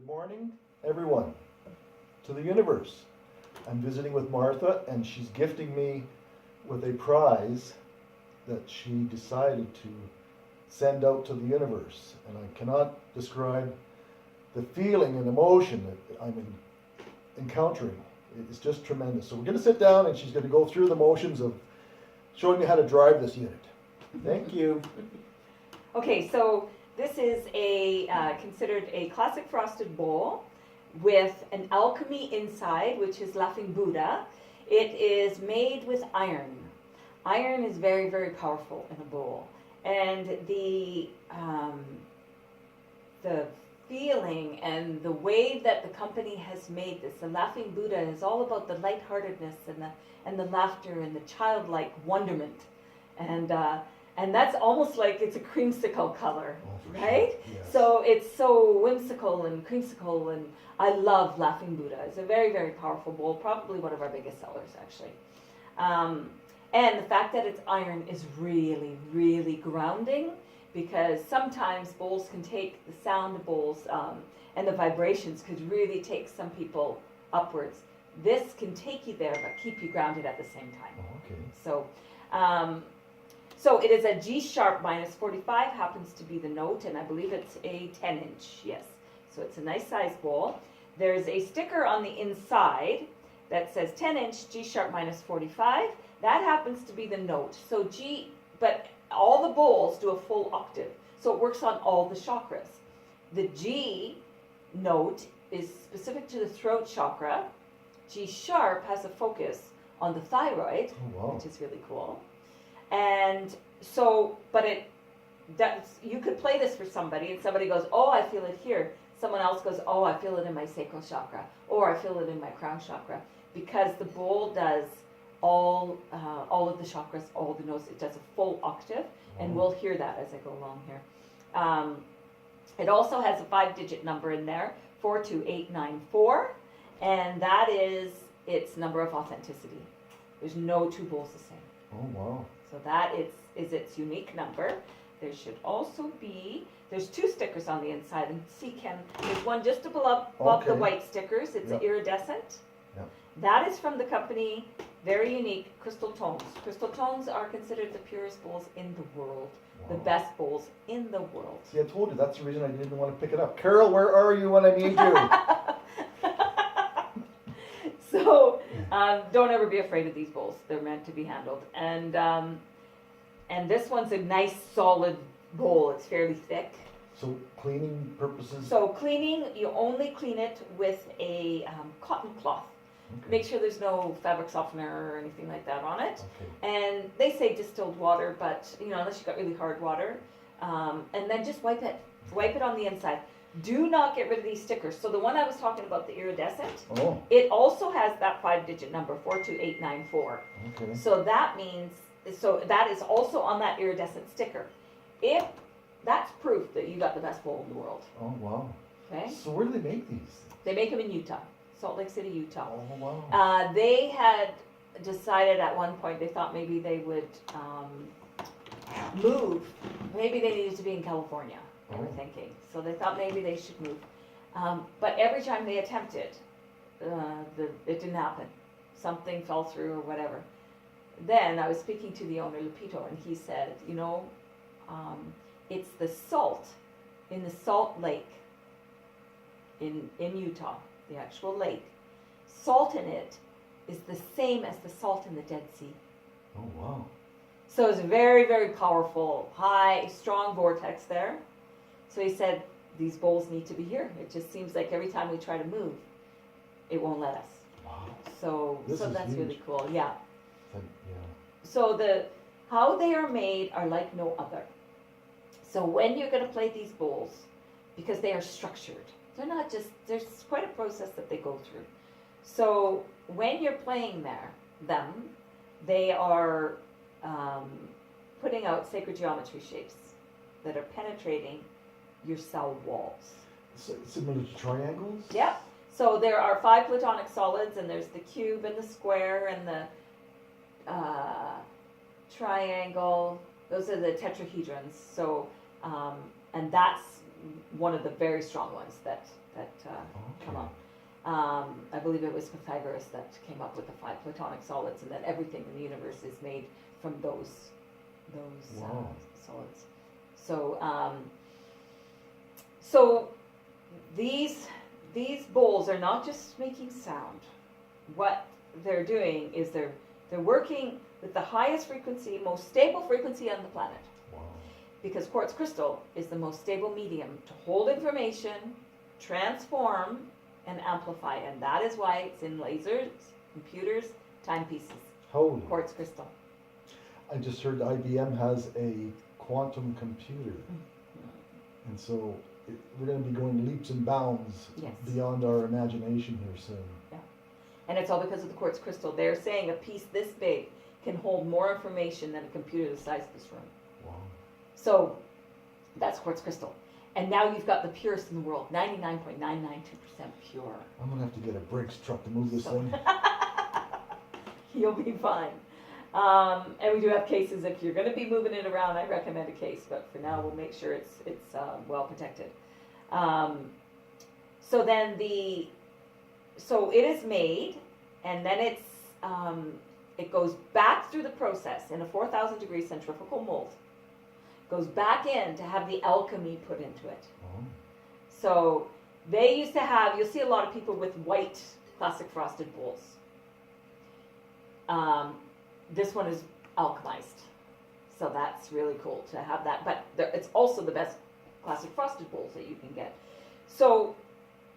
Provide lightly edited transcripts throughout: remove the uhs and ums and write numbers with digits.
Good morning, everyone, to the universe. I'm visiting with Martha, and she's gifting me with a prize that she decided to send out to the universe. And I cannot describe the feeling and emotion that I'm encountering. It's just tremendous. So we're going to sit down, and she's going to go through the motions of showing me how to drive this unit. Thank you. Okay, so this is considered a classic frosted bowl with an alchemy inside, which is Laughing Buddha. It is made with iron. Iron is very, very powerful in a bowl. And the feeling and the way that the company has made this, the Laughing Buddha, is all about the lightheartedness and the laughter and the childlike wonderment. And that's almost like it's a creamsicle color, right? Sure. Yes. So it's so whimsical and creamsicle, and I love Laughing Buddha. It's a very, very powerful bowl, probably one of our biggest sellers, actually. And the fact that it's iron is really, really grounding, because sometimes bowls can take, the sound of bowls and the vibrations could really take some people upwards. This can take you there, but keep you grounded at the same time. Oh, okay. So it is a G sharp minus 45, happens to be the note, and I believe it's a 10-inch, yes. So it's a nice size bowl. There's a sticker on the inside that says 10-inch G sharp minus 45. That happens to be the note. So but all the bowls do a full octave. So it works on all the chakras. The G note is specific to the throat chakra. G sharp has a focus on the thyroid, which is really cool. And so, you could play this for somebody, and somebody goes, oh, I feel it here. Someone else goes, oh, I feel it in my sacral chakra, or I feel it in my crown chakra, because the bowl does all of the chakras, all the notes. It does a full octave, and we'll hear that as I go along here. It also has a 5-digit number in there, 42894, and that is its number of authenticity. There's no two bowls the same. Oh, wow. So that is its unique number. There should also be, there's 2 stickers on the inside, and there's one just above the white stickers. It's iridescent. Yep. That is from the company, very unique, Crystal Tones. Crystal Tones are considered the purest bowls in the world, the best bowls in the world. See, I told you, that's the reason I didn't want to pick it up. Carol, where are you when I need you? So don't ever be afraid of these bowls. They're meant to be handled. And this one's a nice solid bowl. It's fairly thick. So cleaning purposes? So cleaning, you only clean it with a cotton cloth. Okay. Make sure there's no fabric softener or anything like that on it. Okay. And they say distilled water, but unless you've got really hard water. And then just wipe it. Wipe it on the inside. Do not get rid of these stickers. So the one I was talking about, the iridescent, it also has that 5-digit number, 42894. Okay. So that means, that is also on that iridescent sticker. That's proof that you got the best bowl in the world. Oh, wow. Okay. So where do they make these? They make them in Utah, Salt Lake City, Utah. Oh, wow. They had decided at one point, they thought maybe they would move. Maybe they needed to be in California. They were thinking. So they thought maybe they should move. But every time they attempted, it didn't happen. Something fell through or whatever. Then I was speaking to the owner, Lupito, and he said, it's the salt in the Salt Lake in Utah, the actual lake. Salt in it is the same as the salt in the Dead Sea. Oh, wow. So it's very, very powerful, high, strong vortex there. So he said, these bowls need to be here. It just seems like every time we try to move, it won't let us. Wow. So that's huge. Really cool. Yeah. Yeah. So how they are made are like no other. So when you're going to play these bowls, because they are structured, they're not just, there's quite a process that they go through. So when you're playing them, they are putting out sacred geometry shapes that are penetrating your cell walls. So, similar to triangles? Yep. So there are 5 platonic solids, and there's the cube and the square and the triangle. Those are the tetrahedrons. So, and that's one of the very strong ones that that Okay. come up. I believe it was Pythagoras that came up with the 5 platonic solids, and that everything in the universe is made from those Wow. solids. So so these bowls are not just making sound. What they're doing is they're working with the highest frequency, most stable frequency on the planet. Wow. Because quartz crystal is the most stable medium to hold information, transform, and amplify. And that is why it's in lasers, computers, timepieces. Holy. Quartz crystal. I just heard IBM has a quantum computer. And so we're going to be going leaps and bounds Yes. beyond our imagination here soon. And it's all because of the quartz crystal. They're saying a piece this big can hold more information than a computer the size of this room. Wow. So that's quartz crystal. And now you've got the purest in the world, 99.992% pure. I'm going to have to get a Briggs truck to move this So- thing. You'll be fine. And we do have cases. If you're going to be moving it around, I recommend a case. But for now, we'll make sure it's well protected. So it is made, and then it goes back through the process in a 4,000 degree centrifugal mold. Goes back in to have the alchemy put into it. Oh. So they used to have, you'll see a lot of people with white classic frosted bowls. This one is alchemized. So that's really cool to have that. But it's also the best classic frosted bowls that you can get. So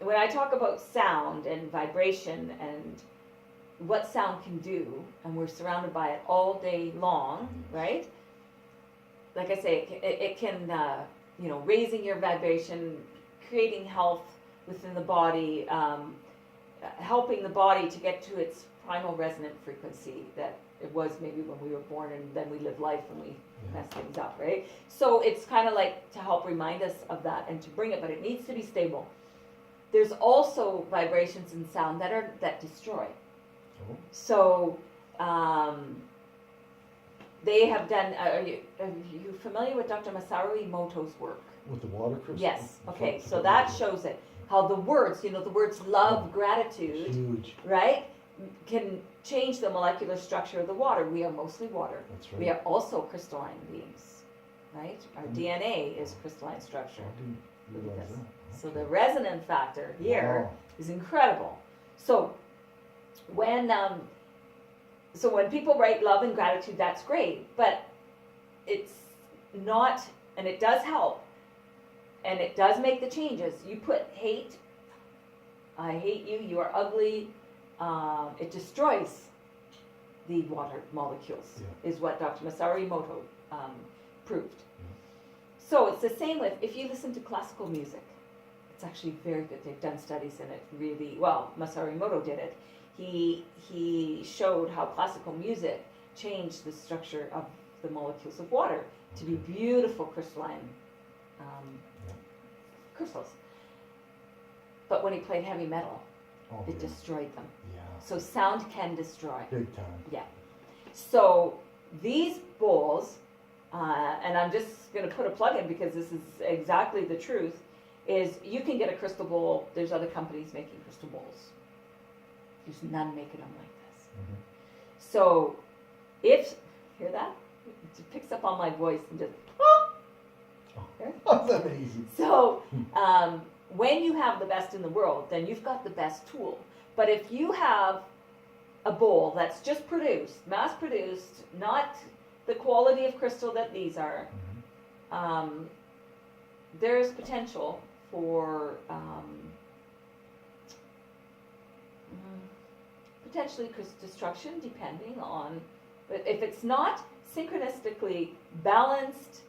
when I talk about sound and vibration and what sound can do, and we're surrounded by it all day long, right? Like I say, it can, raising your vibration, creating health within the body, helping the body to get to its primal resonant frequency that it was maybe when we were born, and then we live life and we mess things up, right? So it's kind of like to help remind us of that and to bring it, but it needs to be stable. There's also vibrations in sound that destroy. Oh. So they have done. Are you familiar with Dr. Masaru Emoto's work? With the water crystal? Yes. Okay. So that shows it. How the words, the words love, gratitude, Huge. right, can change the molecular structure of the water. We are mostly water. That's right. We are also crystalline beings, right? Our DNA is crystalline structure. I didn't realize that. So the resonant factor here Wow. is incredible. So when people write love and gratitude, that's great, but it's not, and it does help, and it does make the changes. You put hate, I hate you, you are ugly, it destroys the water molecules, is what Dr. Masaru Emoto proved. So it's the same with, if you listen to classical music, it's actually very good. They've done studies in it really well. Masaru Emoto did it. He showed how classical music changed the structure of the molecules of water to be beautiful crystalline crystals. But when he played heavy metal, it destroyed them. Yeah. So sound can destroy. Big time. Yeah. So these bowls, and I'm just going to put a plug in because this is exactly the truth, is you can get a crystal bowl. There's other companies making crystal bowls. There's none making them like this. Mm-hmm. So hear that? It picks up on my voice and just, That's amazing. So when you have the best in the world, then you've got the best tool. But if you have a bowl that's just produced, mass produced, not the quality of crystal that these are, there's potential for potentially destruction, depending on, but if it's not synchronistically balanced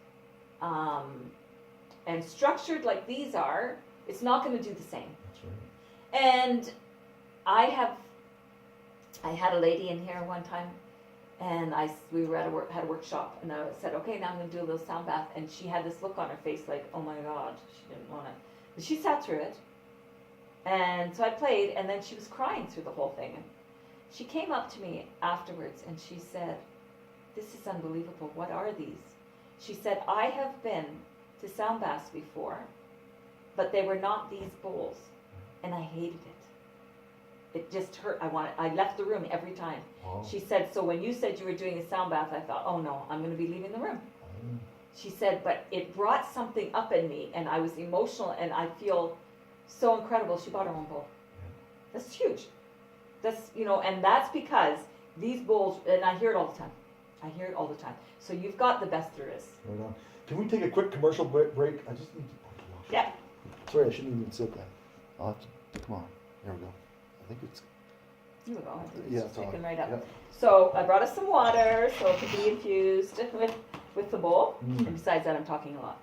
and structured like these are, it's not going to do the same. That's right. And I had a lady in here one time, and we were at had a workshop, and I said, okay, now I'm going to do a little sound bath, and she had this look on her face like, oh my God, she didn't want it. But she sat through it, and so I played, and then she was crying through the whole thing. And she came up to me afterwards, and she said, this is unbelievable, what are these? She said, I have been to sound baths before, but they were not these bowls. and I hated it. It just hurt. I left the room every time. Wow. She said, so when you said you were doing a sound bath, I thought, oh no, I'm going to be leaving the room. She said, but it brought something up in me, and I was emotional, and I feel so incredible. She bought her own bowl. That's huge. That's, and that's because these bowls, and I hear it all the time. I hear it all the time. So you've got the best there is. Right on. Can we take a quick commercial break? I just need to. Yeah. Sorry, I shouldn't even sit that. I'll have to, come on. There we go. I think it's. Here we go. I think Yeah, it's it's on. sticking right up. Yep. So I brought us some water so it could be infused with the bowl. And besides that, I'm talking a lot.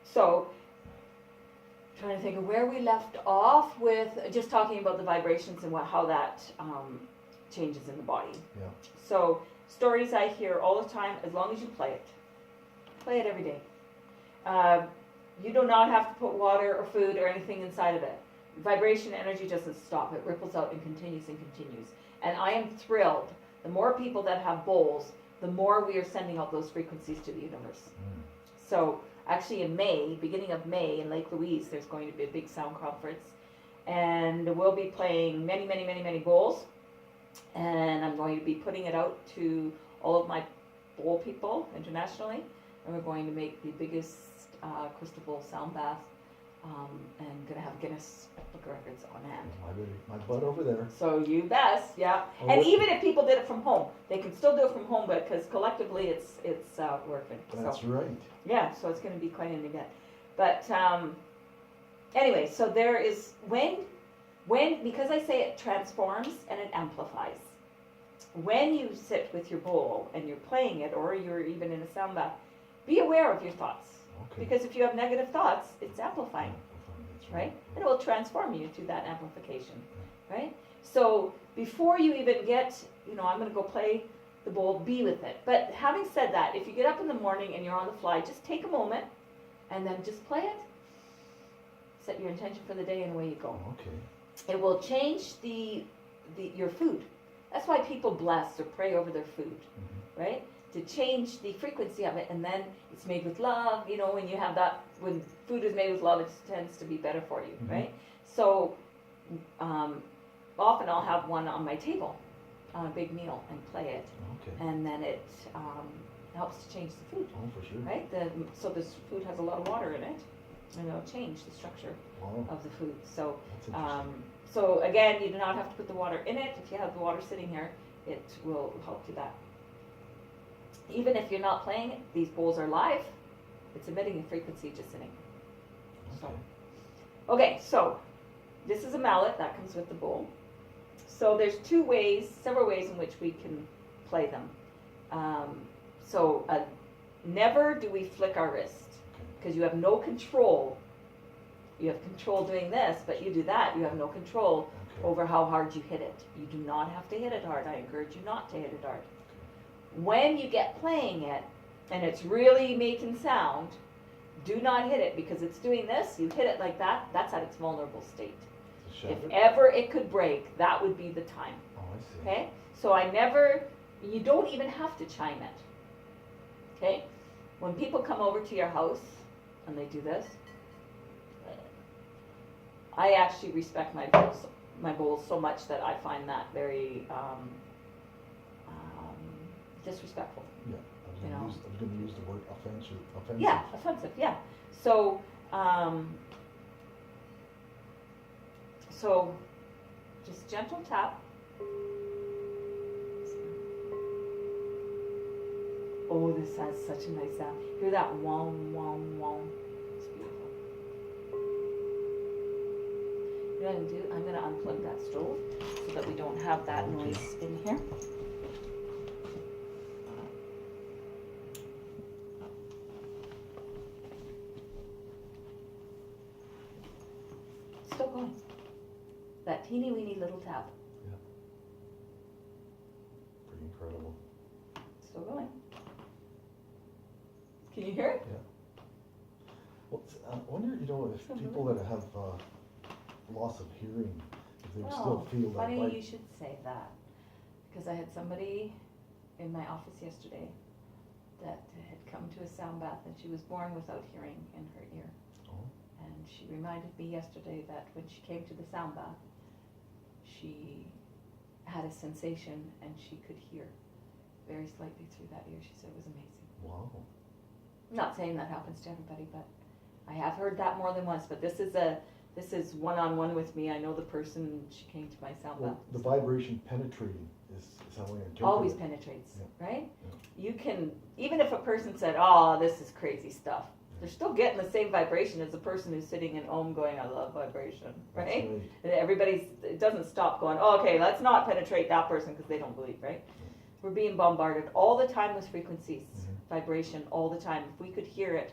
So trying to think of where we left off with just talking about the vibrations and how that changes in the body. Yeah. So stories I hear all the time, as long as you play it every day. You do not have to put water or food or anything inside of it. Vibration energy doesn't stop. It ripples out and continues and continues. And I am thrilled. The more people that have bowls, the more we are sending out those frequencies to the universe. So actually in May, beginning of May in Lake Louise, there's going to be a big sound conference. And we'll be playing many, many, many, many bowls. And I'm going to be putting it out to all of my bowl people internationally. And we're going to make the biggest crystal bowl sound bath. And going to have Guinness Book of Records on hand. My butt over there. So you best, yeah. Oh, And even if people did it from home, they can still do it from home, but because collectively it's working. That's so, right. yeah, so it's going to be quite an event. But anyway, so there is because I say it transforms and it amplifies. When you sit with your bowl and you're playing it, or you're even in a sound bath, be aware of your thoughts. Okay. Because if you have negative thoughts, it's amplifying. That's Right? And it will transform you to that amplification, right? So before you even get, I'm going to go play the bowl, be with it. But having said that, if you get up in the morning and you're on the fly, just take a moment and then just play it. Set your intention for the day and away you go. Okay. It will change your food. That's why people bless or pray over their food, right? To change the frequency of it, and then it's made with love. When you have that, when food is made with love, it tends to be better for you, right? So often I'll have one on my table on a big meal and play it, and then it helps to change the food, for sure. right? So this food has a lot of water in it, and it'll change the structure of the food. So so again, you do not have to put the water in it. If you have the water sitting here, it will help do that. Even if you're not playing it, these bowls are live. It's emitting a frequency just sitting. Okay, so this is a mallet that comes with the bowl. So there's several ways in which we can play them. Never do we flick our wrist, because you have no control. You have control doing this, but you do that, you have no control over how hard you hit it. You do not have to hit it hard. I encourage you not to hit it hard. When you get playing it, and it's really making sound, do not hit it, because it's doing this, you hit it like that, that's at its vulnerable state. If ever it could break, that would be the time. Oh, I see. Okay? So you don't even have to chime it. Okay? When people come over to your house, and they do this, I actually respect my bowls so much that I find that very disrespectful. Yeah, I was going to use the word offensive. Yeah, offensive. Yeah. So just gentle tap. Oh, this has such a nice sound. Hear that? Wong, wong, wong. It's beautiful. You know what I'm going to do? I'm going to unplug that stove so that we don't have that noise in here. Still going. That teeny weeny little tap. Yeah. Pretty incredible. Still going. Can you hear it? Yeah. Well, I wonder, if people that have loss of hearing, if they would still feel that. Funny you should say that, because I had somebody in my office yesterday that had come to a sound bath, and she was born without hearing in her ear. Oh. And she reminded me yesterday that when she came to the sound bath, she had a sensation and she could hear very slightly through that ear. She said it was amazing. Wow. I'm not saying that happens to everybody, but I have heard that more than once. But this is one-on-one with me. I know the person. She came to my sound bath. Well, the vibration penetrating is how I interpret Always it. penetrates, Yeah. right? Yeah. You can, even if a person said, "Oh, this is crazy stuff," they're still getting the same vibration as the person who's sitting in Om going, "I love vibration," That's right? right. And it doesn't stop going, "Oh, okay, let's not penetrate that person because they don't believe," right? We're being bombarded all the time with frequencies, vibration all the time. If we could hear it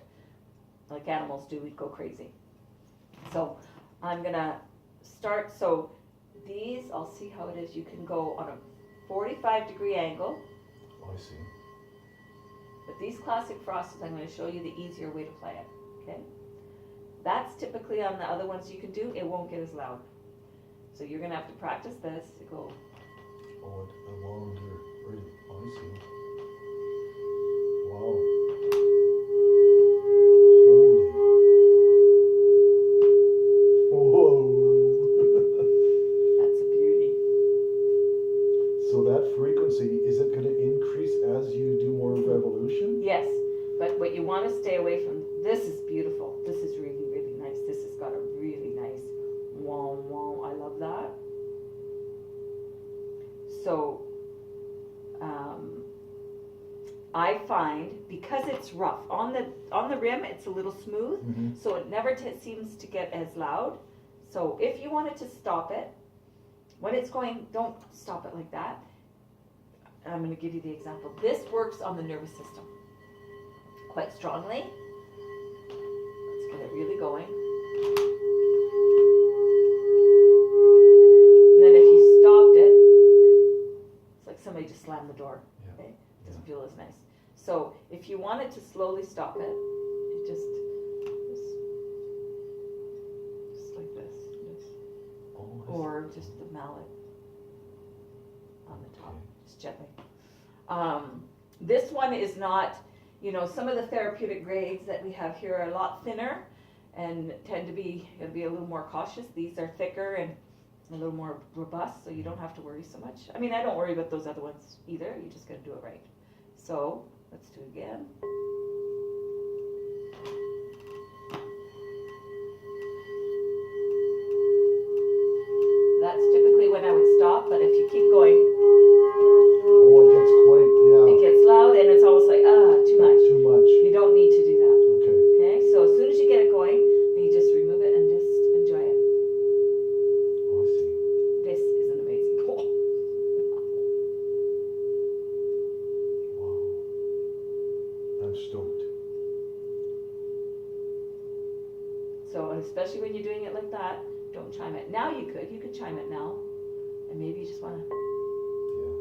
like animals do, we'd go crazy. So I'm gonna start. So these, I'll see how it is. You can go on a 45-degree angle. Oh, I see. But these classic frosties, I'm going to show you the easier way to play it. Okay? That's typically on the other ones you can do. It won't get as loud. So you're going to have to practice this to go. Oh, a longer. Oh, I see. Wow. Holy. Whoa. That's a beauty. So that frequency, is it going to increase as you do more revolution? Yes, but what you want to stay away from, this is beautiful. This is really, really nice. This has got a really nice wow, wow. I love that. So, I find because it's rough on the rim, it's a little smooth, so it never seems to get as loud. So if you wanted to stop it, when it's going, don't stop it like that. And I'm going to give you the example. This works on the nervous system quite strongly. Let's get it really going. And then if you stopped it, it's like somebody just slammed the door. Yeah. Okay? It doesn't feel as nice. So if you wanted to slowly stop it, you just like this. Oh, Or just the mallet on the top, just gently. This one is not, some of the therapeutic grades that we have here are a lot thinner and tend to be, you gotta be a little more cautious. These are thicker and a little more robust, so you don't have to worry so much. I mean, I don't worry about those other ones either. You just gotta do it right. So let's do it again. That's typically when I would stop, but if you keep going, Oh, it gets quite, it gets loud and it's almost like, too much. too much. You don't need to do that. Okay. Okay, so as soon as you get it going, then you just remove it and just enjoy it. Oh, I see. This is an amazing bowl. Wow. I'm stoked. So, and especially when you're doing it like that, don't chime it. Now you could chime it now. And maybe you just want to, Yeah.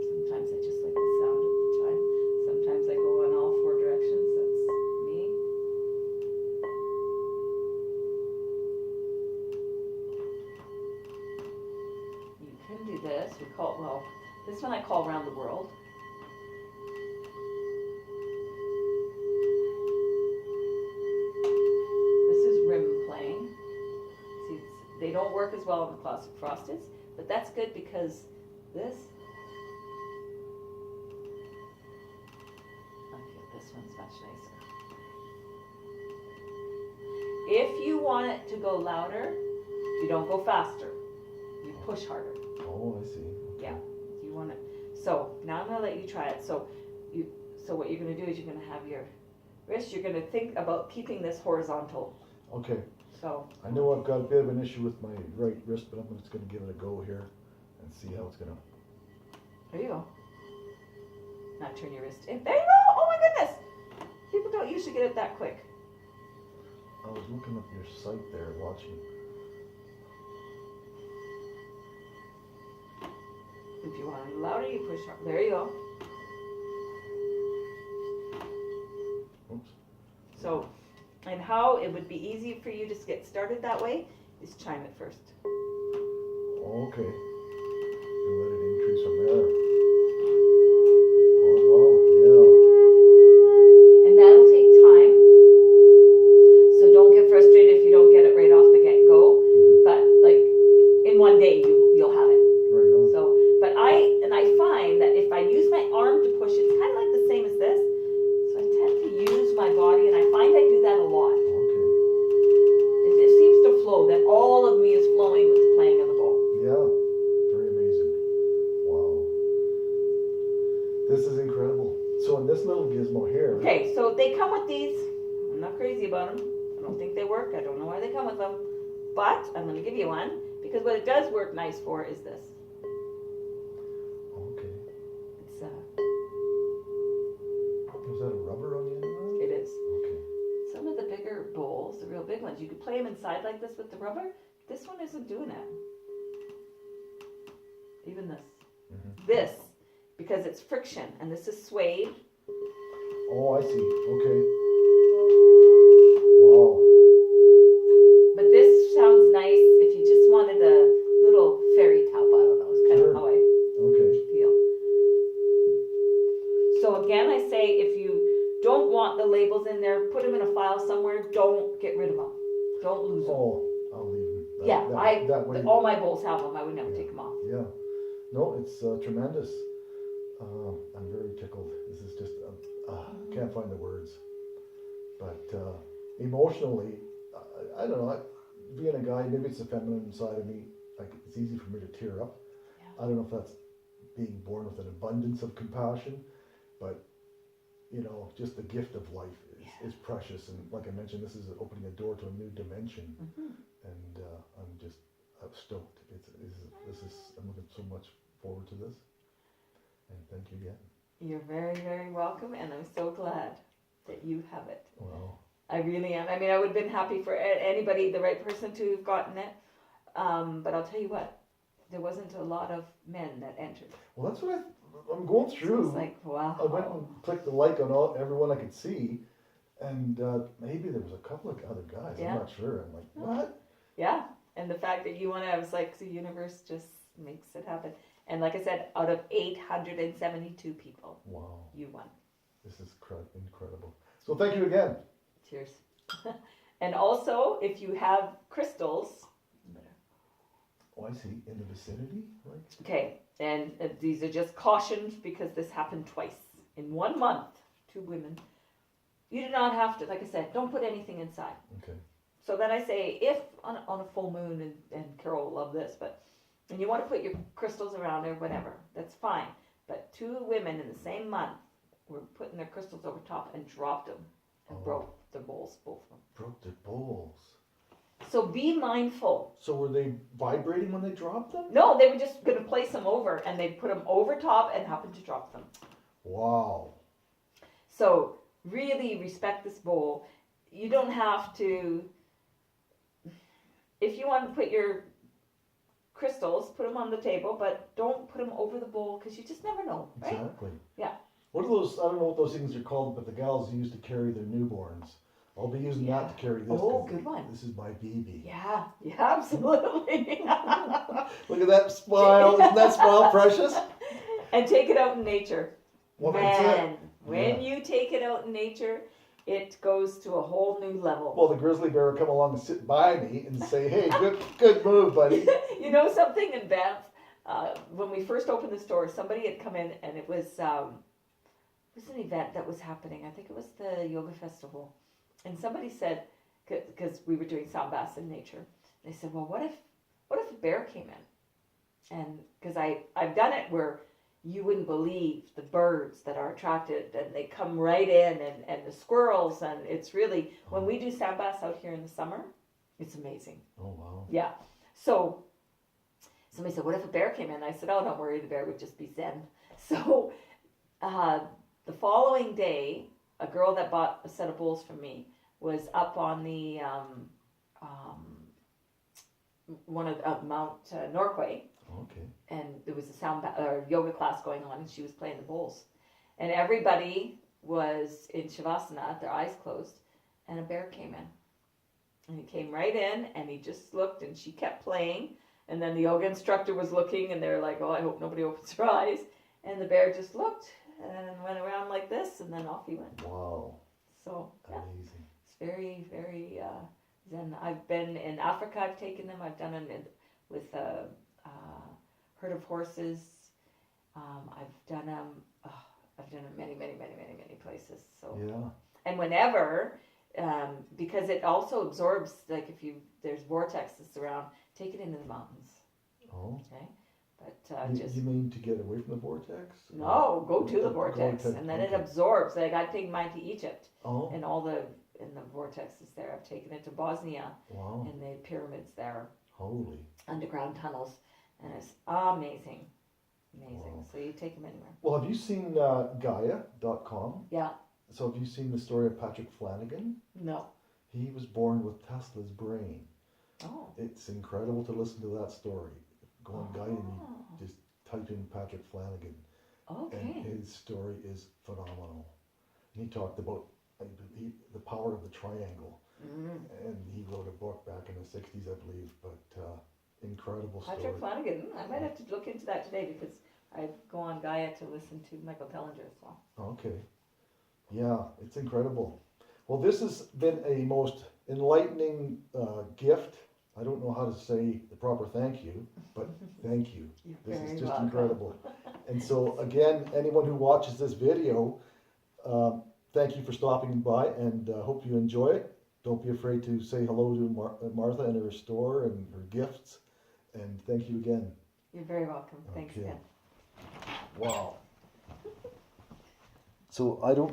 sometimes I just like the sound of the chime. Sometimes I go in all four directions. That's me. You can do this. This one I call Round the World. This is rim playing. See, they don't work as well on the classic frosted, but that's good because this, I feel this one's much nicer. If you want it to go louder, you don't go faster. You push harder. Oh, I see. Okay. Yeah, you want it. So now I'm gonna let you try it. So what you're gonna do is you're gonna have your wrist. You're gonna think about keeping this horizontal. Okay. So I know I've got a bit of an issue with my right wrist, but I'm just going to give it a go here and see how it's going to. there you go. Now turn your wrist in. There you go. Oh my goodness. People don't usually get it that quick. I was looking at your site there, watching. If you want it louder, you push hard. There you go. Oops. So, and how it would be easy for you to get started that way is chime it first. Okay. And let it increase from there. Oh, wow. And that'll take time. about them. I don't think they work. I don't know why they come with them. But I'm going to give you one because what it does work nice for is this. Okay. It's Is that a rubber on the end of that? it is. Okay. Some of the bigger bowls, the real big ones, you could play them inside like this with the rubber. This one isn't doing it. Even this. Mm-hmm. This, because it's friction, and this is suede. Oh, I see. Okay. Wow. But this sounds nice if you just wanted a little fairy top. I don't know. It's kind Sure. of how I Okay. feel. So again, I say if you don't want the labels in there, put them in a file somewhere. Don't get rid of them. Don't lose them. Oh, I'll leave them. Yeah, that way. all my bowls have them. I would never Yeah. take them off. Yeah. No, it's tremendous. I'm very tickled. This is just, can't find the words. But emotionally, I don't know, being a guy, maybe it's the feminine side of me, like it's easy for me to tear up. Yeah. I don't know if that's being born with an abundance of compassion, but you know, just the gift of life is precious. And like I mentioned, this is opening a door to a new dimension. Mm-hmm. And I'm stoked. I'm looking so much forward to this. And thank you again. You're very, very welcome, and I'm so glad that you have it. Wow. I really am. I mean, I would have been happy for anybody, the right person, to have gotten it. But I'll tell you what, there wasn't a lot of men that entered. Well, that's what I'm going So through. it's like, wow. I went and clicked the like on everyone I could see, and maybe there was a couple of other guys. Yeah. I'm not sure. I'm like, what? Yeah, and the fact that you want to, I was like, the universe just makes it happen. And like I said, out of 872 people, Wow. you won. This is incredible. So thank you again. Cheers. And also, if you have crystals, Oh, I see. In the vicinity, right? okay, and these are just cautions because this happened twice in 1 month. 2 women. You do not have to, like I said, don't put anything inside. Okay. So then I say, if on a full moon, and Carol will love this, and you want to put your crystals around or whatever, that's fine. But 2 women in the same month were putting their crystals over top and dropped them and broke their bowls, both of them. Broke their bowls. So be mindful. So were they vibrating when they dropped them? No, they were just going to place them over, and they put them over top and happened to drop them. Wow. So really respect this bowl. You don't have to, if you want to put your crystals, put them on the table, but don't put them over the bowl because you just never know, right? Exactly. Yeah. What are those, I don't know what those things are called, but the gals use to carry their newborns. I'll be using that to carry this. Oh, 'cause good one. This is my baby. Yeah, absolutely. Look at that smile. Isn't that smile precious? And take it out in nature. Well, that's it. When you take it out in nature, it goes to a whole new level. Well, the grizzly bear would come along and sit by me and say, hey, good move, buddy. You know something in Banff, when we first opened the store, somebody had come in and it was an event that was happening. I think it was the yoga festival. And somebody said, because we were doing sound baths in nature, they said, well, what if a bear came in? And because I've done it where you wouldn't believe the birds that are attracted and they come right in and the squirrels, and it's really, when we do sound baths out here in the summer, it's amazing. Oh, wow. Yeah. So somebody said, what if a bear came in? I said, oh, don't worry, the bear would just be zen. So the following day, a girl that bought a set of bowls from me was up on the one of Mount Norquay, Okay. and there was a yoga class going on, and she was playing the bowls, and everybody was in shavasana, their eyes closed, and a bear came in, and he came right in, and he just looked, and she kept playing, and then the yoga instructor was looking, and they're like, oh, I hope nobody opens their eyes, and the bear just looked and went around like this, and then off he went. Wow. So yeah, Amazing. it's very, very zen. I've been in Africa. I've taken them. I've done them with a herd of horses. I've done them. I've done them many, many, many, many, many places. So Yeah. and whenever, because it also absorbs. Like if there's vortexes around, take it into the mountains. Oh. Okay. But You mean to get away from the vortex? no, go to the Go vortex, to- and then it okay. absorbs. Like I take mine to Egypt, Oh. and all the and the vortex is there. I've taken it to Bosnia, Wow. and the pyramids there, Holy. underground tunnels, and it's amazing. Amazing. Wow. So you take them anywhere. Well, have you seen Gaia.com? Yeah. So have you seen the story of Patrick Flanagan? No. He was born with Tesla's brain. Oh. It's incredible to listen to that story. Go on Gaia and you Oh. just type in Patrick Flanagan. And Okay. his story is phenomenal. And he talked about the power of the triangle. Mm. And he wrote a book back in the 60s, I believe. But incredible story. Patrick Flanagan. I might have to look into that today because I go on Gaia to listen to Michael Tellinger as well. Okay. Yeah, it's incredible. Well, this has been a most enlightening gift. I don't know how to say the proper thank you, but thank you. You're This very is just welcome. incredible. And so, again, anyone who watches this video, thank you for stopping by, and hope you enjoy it. Don't be afraid to say hello to Martha and her store and her gifts. And thank you again. You're very welcome. Thanks Okay. again. Wow. So I don't